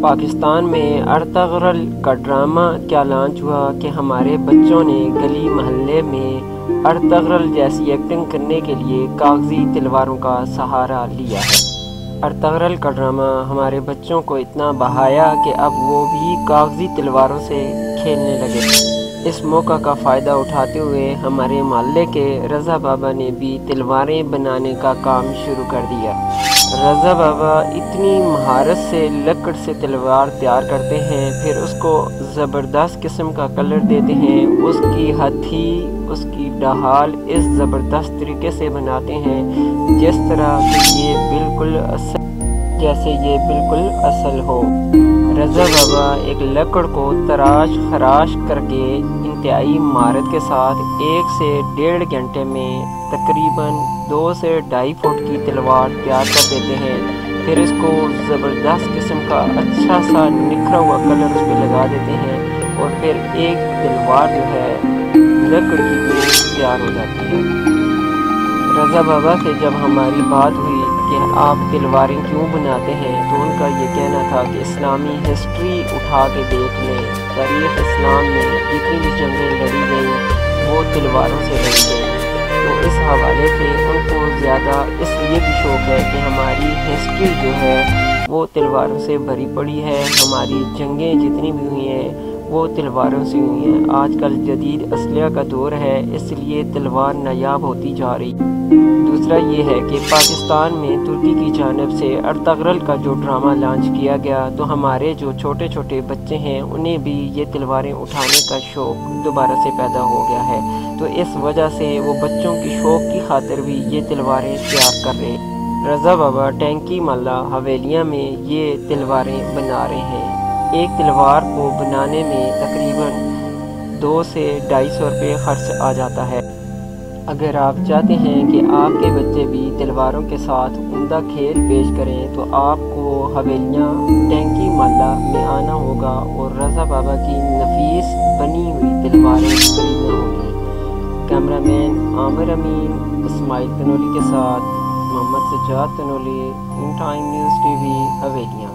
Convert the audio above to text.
پاکستان میں ارطغرل کا ڈرامہ کیا لانچ ہوا کہ ہمارے بچوں نے گلی محلے میں ارطغرل جیسی ایکٹنگ کرنے کے لیے کاغذی تلواروں کا سہارا لیا ہے۔ ارطغرل کا ڈرامہ ہمارے بچوں کو اتنا بہایا کہ اب وہ بھی کاغذی تلواروں سے کھیلنے لگے۔ اس موقع کا فائدہ اٹھاتے ہوئے ہمارے محلے کے رضا بابا نے بھی تلواریں بنانے کا کام شروع کر دیا۔ رضا بابا اتنی مہارت سے لکڑ سے تلوار تیار کرتے ہیں، پھر اس کو زبردست قسم کا کلر دیتے ہیں، اس کی ہتھی، اس کی ڈھال اس زبردست طریقے سے بناتے ہیں جس طرح کہ جیسے یہ بالکل اصل ہو۔ رضا بابا ایک لکڑ کو تراش خراش کر کے انتہائی مہارت کے ساتھ 1 سے 1.5 گھنٹے میں تقریباً 2 سے 2.5 فٹ کی تلوار تیار کر دیتے ہیں، پھر اس کو زبردست قسم کا اچھا سا نکھرا ہوا کلر اس پہ لگا دیتے ہیں اور پھر ایک تلوار جو ہے لکڑ کی تیار ہو جاتی ہے۔ رضا بابا سے جب ہماری بات ہوئی کہ آپ تلواریں کیوں بناتے ہیں تو ان کا یہ کہنا تھا کہ اسلامی ہسٹری اٹھا کے دیکھ لیں، تاریخ اسلام میں جتنی بھی جنگیں لڑی گئیں وہ تلواروں سے لڑی گئیں، تو اس حوالے سے ان کو زیادہ اس لیے بھی شوق ہے کہ ہماری ہسٹری جو ہے وہ تلواروں سے بھری پڑی ہے، ہماری جنگیں جتنی بھی ہوئی ہیں وہ تلواروں سے ہوئی ہیں۔ آج کل جدید اسلحہ کا دور ہے، اس لیے تلوار نایاب ہوتی جا رہی۔ دوسرا یہ ہے کہ پاکستان میں ترکی کی جانب سے ارطغرل کا جو ڈرامہ لانچ کیا گیا تو ہمارے جو چھوٹے چھوٹے بچے ہیں انہیں بھی یہ تلواریں اٹھانے کا شوق دوبارہ سے پیدا ہو گیا ہے، تو اس وجہ سے وہ بچوں کی شوق کی خاطر بھی یہ تلواریں تیار کر رہے ہیں۔ رضا بابا ٹینکی مالا حویلیاں میں یہ تلواریں بنا رہے ہیں۔ ایک تلوار کو بنانے میں تقریباً 200 سے 250 روپے خرچ آ جاتا ہے۔ اگر آپ چاہتے ہیں کہ آپ کے بچے بھی تلواروں کے ساتھ عمدہ کھیل پیش کریں تو آپ کو حویلیاں ٹینکی مالا میں آنا ہوگا اور رضا بابا کی نفیس بنی ہوئی تلواریں خریدنا ہوگی۔ کیمرہ مین عامر امین اسماعیل تنولی کے ساتھ Muhammad Sajjad Tanoli, in time news TV وی حویلیاں۔